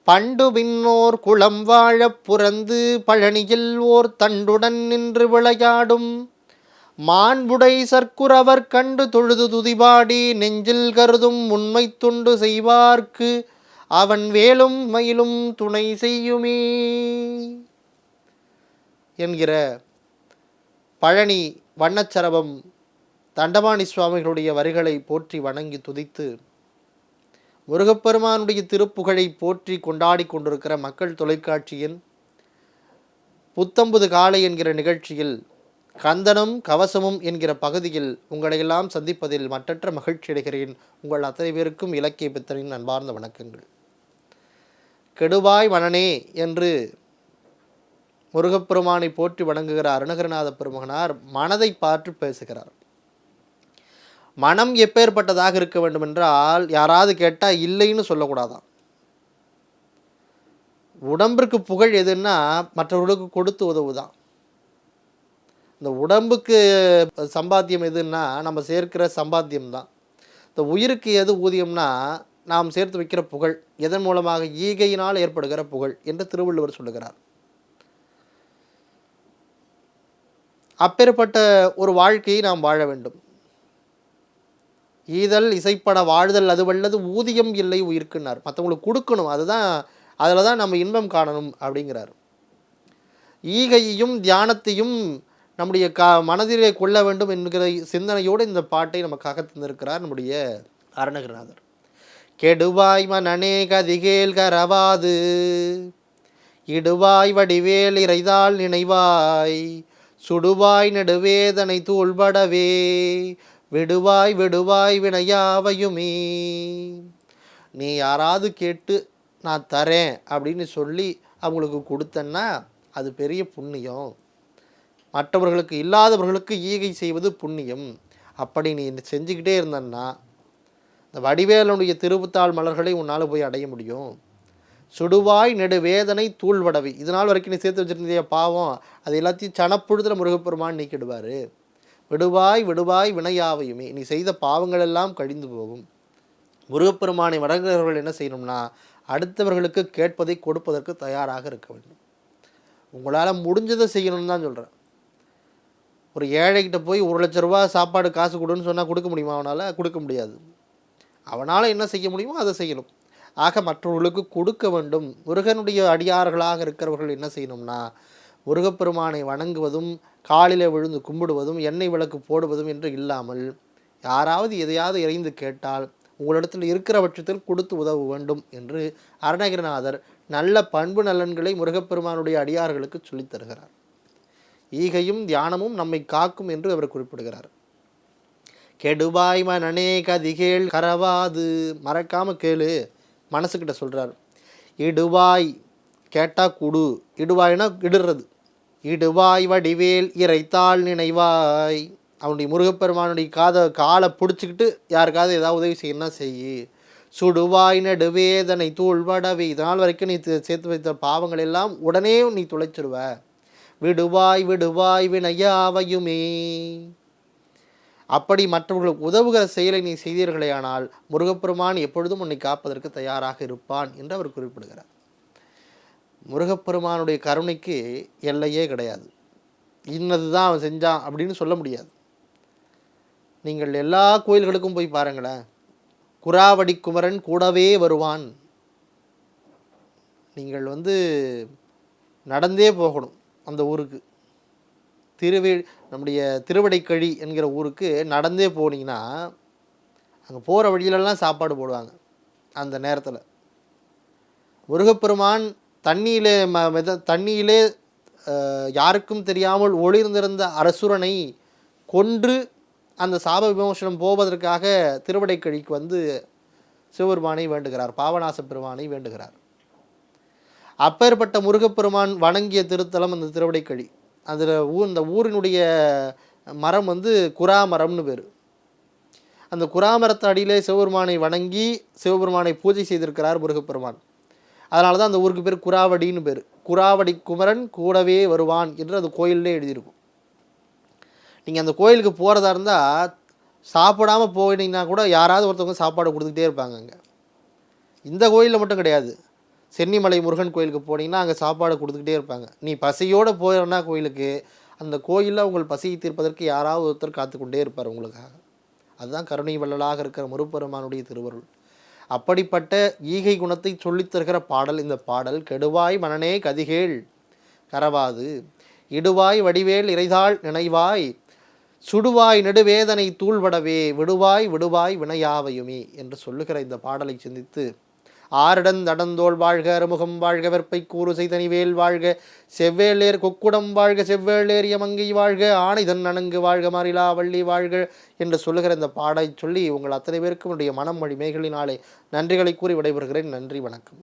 பண்டு பின்னோர் குளம் வாழப் புரந்து பழனியில் ஓர் தண்டுடன் நின்று விளையாடும் மாண்புடை சர்க்குரவர் கண்டு தொழுது துதிபாடி நெஞ்சில் கருதும் உண்மை துண்டு செய்வார்க்கு அவன் வேலும் மயிலும் துணை செய்யுமே என்கிற பழனி வண்ணச்சரபம் தண்டபாணி சுவாமிகளுடைய வரிகளை போற்றி வணங்கி துதித்து முருகப்பெருமானுடைய திருப்புகழை போற்றி கொண்டாடி கொண்டிருக்கிற மக்கள் தொலைக்காட்சியின் புத்தம்புது காலை என்கிற நிகழ்ச்சியில் கந்தனும் கவசமும் என்கிற பகுதியில் உங்களையெல்லாம் சந்திப்பதில் மற்றற்ற மகிழ்ச்சி அடைகிறேன். உங்கள் அத்தனை பேருக்கும் இலக்கிய பித்தனின் அன்பார்ந்த வணக்கங்கள். கெடுவாய் மனனே என்று முருகப்பெருமானை போற்றி வணங்குகிற அருணகிரிநாத பெருமகனார் மனதை பார்த்து பேசுகிறார். மனம் எப்பேற்பட்டதாக இருக்க வேண்டும் என்றால் யாராவது கேட்டால் இல்லைன்னு சொல்லக்கூடாதான். உடம்பிற்கு புகழ் எதுன்னா மற்றவர்களுக்கு கொடுத்து உதவுதான். இந்த உடம்புக்கு சம்பாத்தியம் எதுன்னா நம்ம சேர்க்கிற சம்பாத்தியம் தான். இந்த உயிருக்கு எது ஊதியம்னா நாம் சேர்த்து வைக்கிற புகழ், எதன் மூலமாக ஈகையினால் ஏற்படுகிற புகழ் என்று திருவள்ளுவர் சொல்லுகிறார். அப்பேற்பட்ட ஒரு வாழ்க்கையை நாம் வாழ வேண்டும். ஈதல் இசைப்பட வாழ்தல் அது வல்லது ஊதியம் இல்லை உயிர்க்குன்னார். மற்றவங்களுக்கு கொடுக்கணும், அதுதான் அதில் தான் நம்ம இன்பம் காணணும் அப்படிங்கிறார். ஈகையையும் தியானத்தையும் நம்முடைய மனதிலே கொள்ள வேண்டும் என்கிற சிந்தனையோடு இந்த பாட்டை நமக்காக தந்திருக்கிறார் நம்முடைய அருணகிரிநாதர். கெடுவாய் மனனே கதிகேல் கரவாது இடுவாய் வடிவேல் இறைதாள் நினைவாய் சுடுவாய் நெடுவேதனை தூள்படவே விடுவாய் விடுவாய் வினையாவையுமே. நீ யாராவது கேட்டு நான் தரேன் அப்படின்னு சொல்லி அவங்களுக்கு கொடுத்தன்னா அது பெரிய புண்ணியம். மற்றவர்களுக்கு இல்லாதவர்களுக்கு ஈகை செய்வது புண்ணியம். அப்படி நீ செஞ்சுக்கிட்டே இருந்தன்னா இந்த வடிவேலனுடைய திருப்புத்தாள் மலர்களை உன்னால் போய் அடைய முடியும். சுடுவாய் நெடு வேதனை தூள்வடவை, இதனால் வரைக்கும் நீ சேர்த்து வச்சுருந்திய பாவம் அது எல்லாத்தையும் சனப்புழுதில் முருகப்பெருமான் நீக்கிடுவார். விடுவாய் விடுவாய் வினையாவையுமே, நீ செய்த பாவங்கள் எல்லாம் கழிந்து போகும். முருகப்பெருமானை வணங்குகிறவர்கள் என்ன செய்யணும்னா அடுத்தவர்களுக்கு கேட்பதை கொடுப்பதற்கு தயாராக இருக்க வேண்டும். உங்களால் முடிஞ்சதை செய்யணும்னு தான் சொல்கிறேன். ஒரு ஏழைக்கிட்ட போய் 1,00,000 ரூபா சாப்பாடு காசு கொடுன்னு சொன்னால் கொடுக்க முடியுமா? அவனால் கொடுக்க முடியாது. அவனால் என்ன செய்ய முடியுமோ அதை செய்யணும். ஆக மற்றவர்களுக்கு கொடுக்க வேண்டும். முருகனுடைய அடியார்களாக இருக்கிறவர்கள் என்ன செய்யணும்னா முருகப்பெருமானை வணங்குவதும் காலில் விழுந்து கும்பிடுவதும் எண்ணெய் விளக்கு போடுவதும் என்று இல்லாமல் யாராவது எதையாவது இறைந்து கேட்டால் உங்களிடத்தில் இருக்கிற பட்சத்தில் கொடுத்து உதவ வேண்டும் என்று அருணகிரிநாதர் நல்ல பண்பு நலன்களை முருகப்பெருமானுடைய அடியார்களுக்கு சொல்லித் தருகிறார். ஈகையும் தியானமும் நம்மை காக்கும் என்று அவர் குறிப்பிடுகிறார். கெடுவாய் மனனே கதிகேள் கரவாது, மறக்காம கேளு, மனசுக்கிட்ட சொல்கிறார். இடுவாய் கேட்டால் குடு, இடுவாய்னா இடுறது. இடுவாய் வடிவேல் இறைத்தாள் நினைவாய், அவனுடைய முருகப்பெருமானுடைய காலை பிடிச்சிக்கிட்டு யாருக்காவது ஏதாவது உதவி செய்யணும்னா செய்யி. சுடுவாய் நடுவேதனை தூள்வடவை, இதனால் வரைக்கும் நீ சேர்த்து வைத்த பாவங்கள் எல்லாம் உடனே நீ துளைச்சிடுவ. விடுவாய் விடுவாய் வினையாவையுமே, அப்படி மற்றவர்களுக்கு உதவுகிற செயலை நீ செய்தீர்களேயானால் முருகப்பெருமான் எப்பொழுதும் உன்னை காப்பதற்கு தயாராக இருப்பான் என்று அவர் குறிப்பிடுகிறார். முருகப்பெருமானுடைய கருணைக்கு எல்லையே கிடையாது. இன்னது தான் அவன் செஞ்சான் அப்படின்னு சொல்ல முடியாது. நீங்கள் எல்லா கோயில்களுக்கும் போய் பாருங்களேன், குராவடி குமரன் கூடவே வருவான். நீங்கள் நடந்தே போகணும் அந்த ஊருக்கு. நம்முடைய திருவடைக்கழி என்கிற ஊருக்கு நடந்தே போனீங்கன்னா அங்கே போகிற வழியிலெல்லாம் சாப்பாடு போடுவாங்க. அந்த நேரத்தில் முருகப்பெருமான் தண்ணியிலே யாருக்கும் தெரியாமல் ஒளிர்ந்திருந்த அரசுரனை கொன்று அந்த சாப விமோசனம் போவதற்காக திருவடைக்கழிக்கு சிவபெருமானை வேண்டுகிறார், பாவநாச பெருமானை வேண்டுகிறார். அப்பேற்பட்ட முருகப்பெருமான் வணங்கிய திருத்தலம் அந்த திருவடைக்கழி. அதில் இந்த ஊரினுடைய மரம் குரா மரம்னு பேர். அந்த குராமரத்து அடியிலே சிவபெருமானை வணங்கி சிவபெருமானை பூஜை செய்திருக்கிறார் முருகப்பெருமான். அதனால தான் அந்த ஊருக்கு பேர் குராவடின்னு பேர். குராவடி குமரன் கூடவே வருவான் என்று அந்த கோயிலே எழுதியிருக்கும். நீங்கள் அந்த கோயிலுக்கு போகிறதா இருந்தால் சாப்பிடாமல் போனீங்கன்னா கூட யாராவது ஒருத்தவங்க சாப்பாடு கொடுத்துக்கிட்டே இருப்பாங்க. அங்கே இந்த கோயிலில் மட்டும் கிடையாது, சென்னிமலை முருகன் கோயிலுக்கு போனீங்கன்னா அங்கே சாப்பாடு கொடுத்துக்கிட்டே இருப்பாங்க. நீ பசியோடு போயிடனா கோயிலுக்கு, அந்த கோயிலில் உங்கள் பசியை தீர்ப்பதற்கு யாராவது ஒருத்தர் காத்து கொண்டே இருப்பார் உங்களுக்காக. அதுதான் கருணை வள்ளலாக இருக்கிற முருப்பெருமானுடைய திருவருள். அப்படிப்பட்ட ஈகை குணத்தை சொல்லித் தருகிற பாடல் இந்த பாடல். கெடுவாய் மனனே கதிகேள் கரவாது, இடுவாய் வடிவேல் இறைதாள் நினைவாய், சுடுவாய் நெடுவேதனை தூள்படவே, விடுவாய் விடுவாய் வினையாவையுமே என்று சொல்லுகிற இந்த பாடலை சிந்தித்து, ஆரிடந்தடந்தோள் வாழ்க, அறுமுகம் வாழ்க, வெற்பை கூறு செய்தனிவேல் வாழ்க, செவ்வேளேர் கொக்குடம் வாழ்க, செவ்வேளேர் யமங்கை வாழ்க, ஆணைதன் அணங்கு வாழ்க, மாறிலா வள்ளி வாழ்க என்று சொல்லுகிற இந்த பாடலை சொல்லி உங்கள் அத்தனை பேருக்கும் என்னுடைய மனம் மொழி மேகலினாலே நன்றிகளை கூறி விடைபெறுகிறேன். நன்றி, வணக்கம்.